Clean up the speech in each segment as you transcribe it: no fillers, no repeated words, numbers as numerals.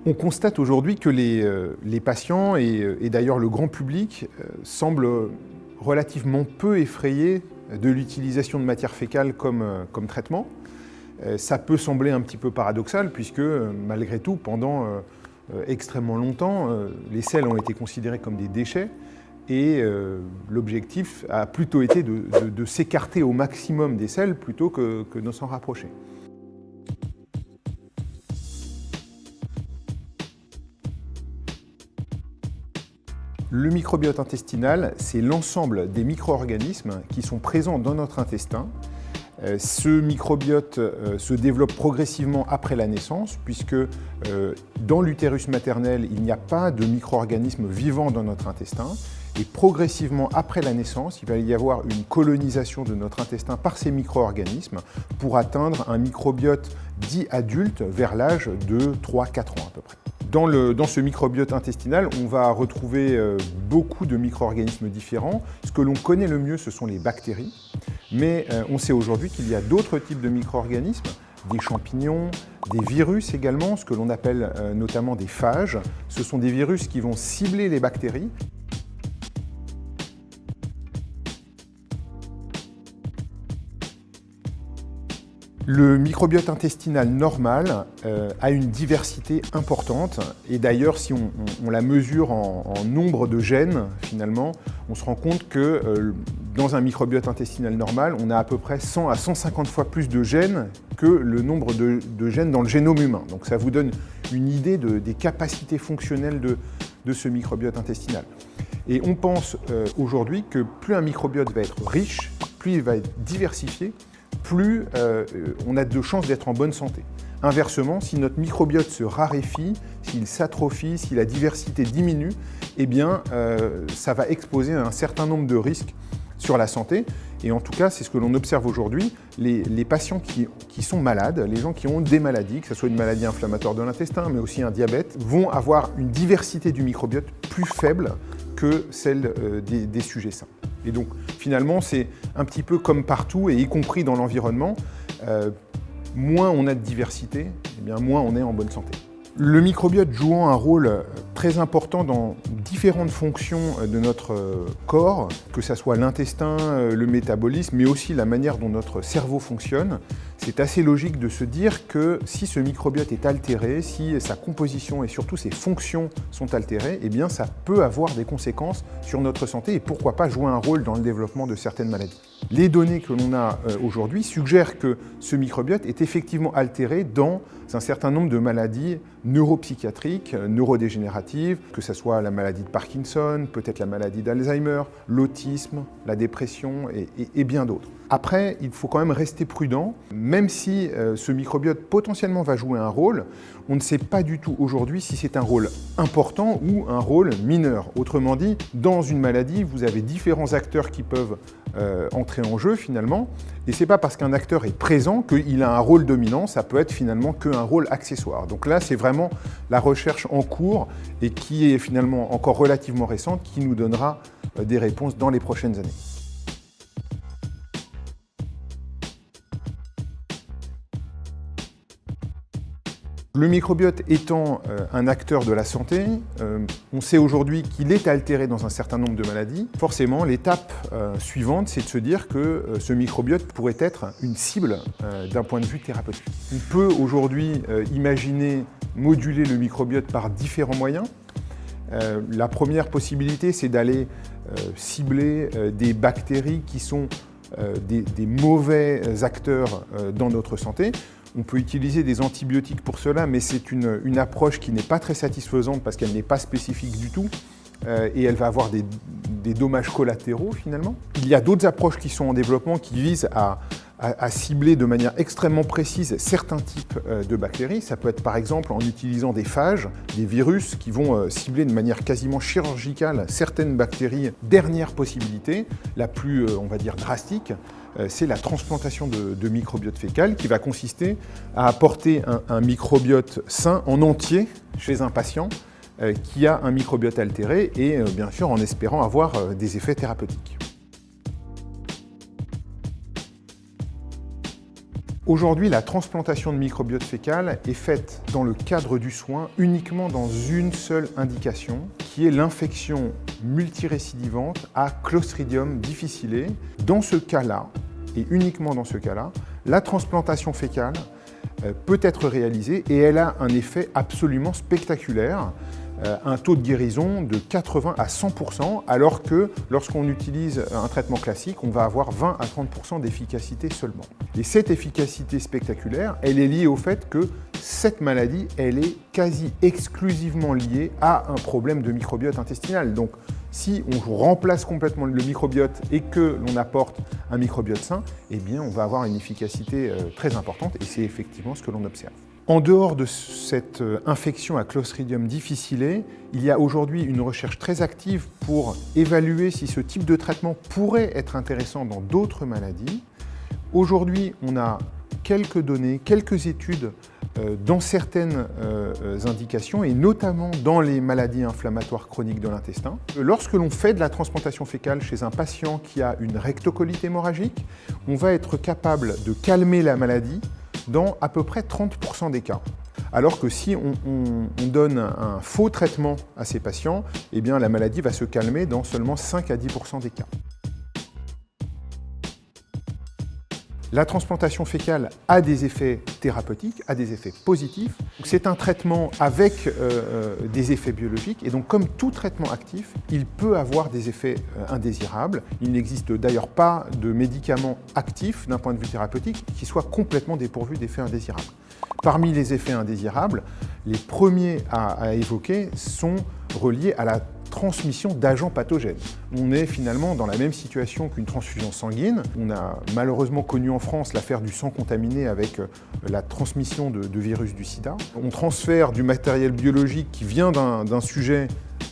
On constate aujourd'hui que les patients et d'ailleurs le grand public semblent relativement peu effrayés de l'utilisation de matière fécale comme traitement. Ça peut sembler un petit peu paradoxal puisque malgré tout, pendant extrêmement longtemps, les selles ont été considérées comme des déchets et l'objectif a plutôt été de s'écarter au maximum des selles plutôt que de s'en rapprocher. Le microbiote intestinal, c'est l'ensemble des micro-organismes qui sont présents dans notre intestin. Ce microbiote se développe progressivement après la naissance, puisque dans l'utérus maternel, il n'y a pas de micro-organismes vivants dans notre intestin. Et progressivement, après la naissance, il va y avoir une colonisation de notre intestin par ces micro-organismes pour atteindre un microbiote dit adulte vers l'âge de 3-4 ans à peu près. Dans ce microbiote intestinal, on va retrouver beaucoup de micro-organismes différents. Ce que l'on connaît le mieux, ce sont les bactéries. Mais on sait aujourd'hui qu'il y a d'autres types de micro-organismes, des champignons, des virus également, ce que l'on appelle notamment des phages. Ce sont des virus qui vont cibler les bactéries. Le microbiote intestinal normal a une diversité importante et d'ailleurs si on la mesure en nombre de gènes finalement, on se rend compte que dans un microbiote intestinal normal, on a à peu près 100 à 150 fois plus de gènes que le nombre de gènes dans le génome humain. Donc ça vous donne une idée des capacités fonctionnelles de ce microbiote intestinal. Et on pense aujourd'hui que plus un microbiote va être riche, plus il va être diversifié, plus on a de chances d'être en bonne santé. Inversement, si notre microbiote se raréfie, s'il s'atrophie, si la diversité diminue, eh bien, ça va exposer un certain nombre de risques sur la santé. Et en tout cas, c'est ce que l'on observe aujourd'hui. Les patients qui sont malades, les gens qui ont des maladies, que ce soit une maladie inflammatoire de l'intestin, mais aussi un diabète, vont avoir une diversité du microbiote plus faible que celle des sujets sains. Et donc, finalement, c'est un petit peu comme partout, et y compris dans l'environnement, moins on a de diversité, eh bien, moins on est en bonne santé. Le microbiote jouant un rôle très important dans différentes fonctions de notre corps, que ce soit l'intestin, le métabolisme, mais aussi la manière dont notre cerveau fonctionne, c'est assez logique de se dire que si ce microbiote est altéré, si sa composition et surtout ses fonctions sont altérées, eh bien ça peut avoir des conséquences sur notre santé et pourquoi pas jouer un rôle dans le développement de certaines maladies. Les données que l'on a aujourd'hui suggèrent que ce microbiote est effectivement altéré dans un certain nombre de maladies neuropsychiatriques, neurodégénératives, que ce soit la maladie de Parkinson, peut-être la maladie d'Alzheimer, l'autisme, la dépression et bien d'autres. Après, il faut quand même rester prudent, même si ce microbiote potentiellement va jouer un rôle, on ne sait pas du tout aujourd'hui si c'est un rôle important ou un rôle mineur. Autrement dit, dans une maladie, vous avez différents acteurs qui peuvent entrer en jeu finalement, et c'est pas parce qu'un acteur est présent qu'il a un rôle dominant, ça peut être finalement qu'un rôle accessoire. Donc là, c'est vraiment la recherche en cours et qui est finalement encore relativement récente, qui nous donnera des réponses dans les prochaines années. Le microbiote étant un acteur de la santé, on sait aujourd'hui qu'il est altéré dans un certain nombre de maladies. Forcément, l'étape suivante, c'est de se dire que ce microbiote pourrait être une cible d'un point de vue thérapeutique. On peut aujourd'hui imaginer moduler le microbiote par différents moyens. La première possibilité, c'est d'aller cibler des bactéries qui sont des mauvais acteurs dans notre santé. On peut utiliser des antibiotiques pour cela, mais c'est une approche qui n'est pas très satisfaisante parce qu'elle n'est pas spécifique du tout et elle va avoir des dommages collatéraux finalement. Il y a d'autres approches qui sont en développement qui visent à cibler de manière extrêmement précise certains types de bactéries. Ça peut être par exemple en utilisant des phages, des virus qui vont cibler de manière quasiment chirurgicale certaines bactéries. Dernière possibilité, la plus, on va dire, drastique, c'est la transplantation de microbiote fécal qui va consister à apporter un microbiote sain en entier chez un patient qui a un microbiote altéré et bien sûr en espérant avoir des effets thérapeutiques. Aujourd'hui, la transplantation de microbiote fécal est faite dans le cadre du soin uniquement dans une seule indication, qui est l'infection multirécidivante à Clostridium difficile. Dans ce cas-là, et uniquement dans ce cas-là, la transplantation fécale peut être réalisée et elle a un effet absolument spectaculaire, un taux de guérison de 80 à 100%, alors que lorsqu'on utilise un traitement classique, on va avoir 20 à 30% d'efficacité seulement. Et cette efficacité spectaculaire, elle est liée au fait que cette maladie, elle est quasi exclusivement liée à un problème de microbiote intestinal. Donc, si on remplace complètement le microbiote et que l'on apporte un microbiote sain, eh bien, on va avoir une efficacité très importante et c'est effectivement ce que l'on observe. En dehors de cette infection à Clostridium difficile, il y a aujourd'hui une recherche très active pour évaluer si ce type de traitement pourrait être intéressant dans d'autres maladies. Aujourd'hui, on a quelques données, quelques études dans certaines indications et notamment dans les maladies inflammatoires chroniques de l'intestin. Lorsque l'on fait de la transplantation fécale chez un patient qui a une rectocolite hémorragique, on va être capable de calmer la maladie dans à peu près 30% des cas. Alors que si on donne un faux traitement à ces patients, eh bien la maladie va se calmer dans seulement 5 à 10% des cas. La transplantation fécale a des effets thérapeutiques, a des effets positifs. C'est un traitement avec des effets biologiques et donc comme tout traitement actif, il peut avoir des effets indésirables. Il n'existe d'ailleurs pas de médicament actif d'un point de vue thérapeutique qui soit complètement dépourvu d'effets indésirables. Parmi les effets indésirables, les premiers à évoquer sont reliés à la transmission d'agents pathogènes. On est finalement dans la même situation qu'une transfusion sanguine. On a malheureusement connu en France l'affaire du sang contaminé avec la transmission de virus du sida. On transfère du matériel biologique qui vient d'un sujet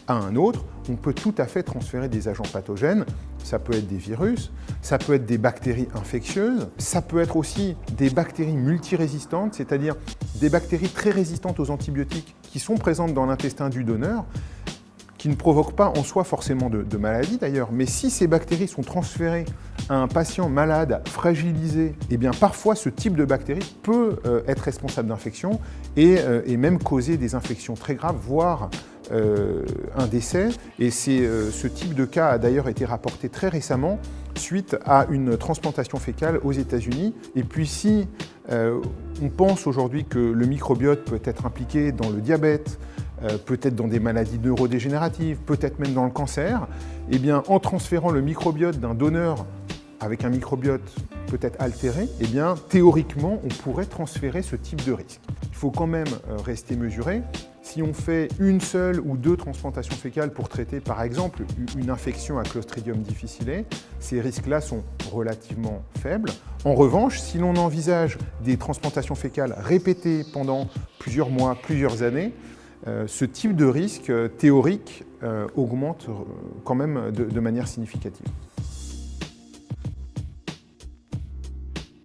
à un autre. On peut tout à fait transférer des agents pathogènes. Ça peut être des virus, ça peut être des bactéries infectieuses, ça peut être aussi des bactéries multirésistantes, c'est-à-dire des bactéries très résistantes aux antibiotiques qui sont présentes dans l'intestin du donneur, qui ne provoquent pas en soi forcément de maladie d'ailleurs, mais si ces bactéries sont transférées à un patient malade, fragilisé, eh bien parfois ce type de bactérie peut être responsable d'infections et même causer des infections très graves, voire un décès. Et ce type de cas a d'ailleurs été rapporté très récemment suite à une transplantation fécale aux États-Unis. Et puis si on pense aujourd'hui que le microbiote peut être impliqué dans le diabète, peut-être dans des maladies neurodégénératives, peut-être même dans le cancer, eh bien, en transférant le microbiote d'un donneur avec un microbiote peut-être altéré, eh bien, théoriquement, on pourrait transférer ce type de risque. Il faut quand même rester mesuré. Si on fait une seule ou deux transplantations fécales pour traiter, par exemple, une infection à Clostridium difficile, ces risques-là sont relativement faibles. En revanche, si l'on envisage des transplantations fécales répétées pendant plusieurs mois, plusieurs années, ce type de risque théorique augmente quand même de manière significative.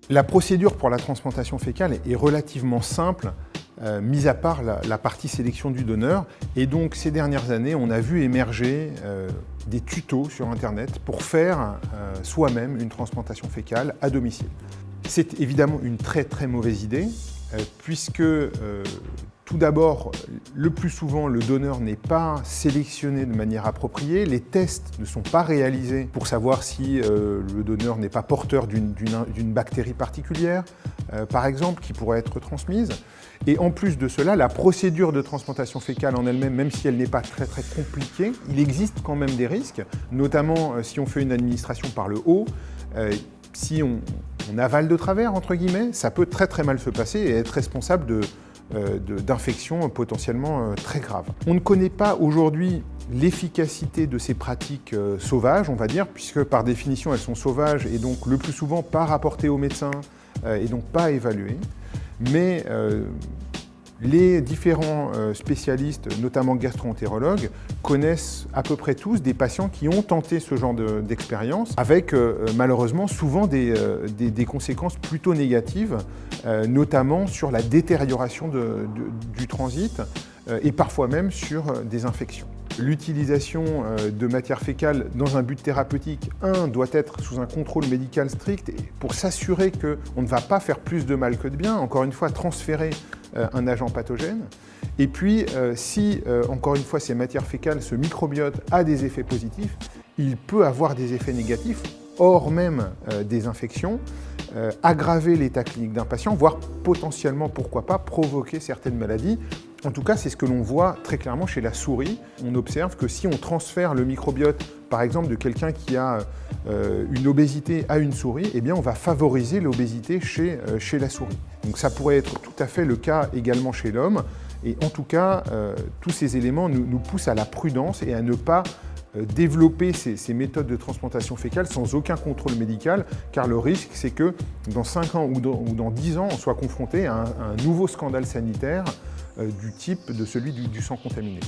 La procédure pour la transplantation fécale est relativement simple, mis à part la partie sélection du donneur. Et donc ces dernières années, on a vu émerger des tutos sur Internet pour faire soi-même une transplantation fécale à domicile. C'est évidemment une très très mauvaise idée, puisque tout d'abord, le plus souvent, le donneur n'est pas sélectionné de manière appropriée. Les tests ne sont pas réalisés pour savoir si le donneur n'est pas porteur d'une bactérie particulière, par exemple, qui pourrait être transmise. Et en plus de cela, la procédure de transplantation fécale en elle-même, même si elle n'est pas très très compliquée, il existe quand même des risques, notamment si on fait une administration par le haut. Si on avale de travers, entre guillemets, ça peut très très mal se passer et être responsable d'infections potentiellement très graves. On ne connaît pas aujourd'hui l'efficacité de ces pratiques sauvages, on va dire, puisque par définition elles sont sauvages et donc le plus souvent pas rapportées aux médecins et donc pas évaluées. Mais les différents spécialistes, notamment gastro-entérologues, connaissent à peu près tous des patients qui ont tenté ce genre d'expérience, avec malheureusement souvent des conséquences plutôt négatives, notamment sur la détérioration du transit et parfois même sur des infections. L'utilisation de matière fécale dans un but thérapeutique, doit être sous un contrôle médical strict pour s'assurer qu'on ne va pas faire plus de mal que de bien, encore une fois, transférer un agent pathogène. Et puis, si, encore une fois, ces matières fécales, ce microbiote a des effets positifs, il peut avoir des effets négatifs, hors même des infections, aggraver l'état clinique d'un patient, voire potentiellement, pourquoi pas, provoquer certaines maladies. En tout cas, c'est ce que l'on voit très clairement chez la souris. On observe que si on transfère le microbiote, par exemple, de quelqu'un qui a une obésité à une souris, eh bien, on va favoriser l'obésité chez la souris. Donc ça pourrait être tout à fait le cas également chez l'homme. Et en tout cas, tous ces éléments nous poussent à la prudence et à ne pas développer ces méthodes de transplantation fécale sans aucun contrôle médical, car le risque, c'est que dans 5 ans ou dans 10 ans, on soit confronté à un nouveau scandale sanitaire du type de celui du sang contaminé.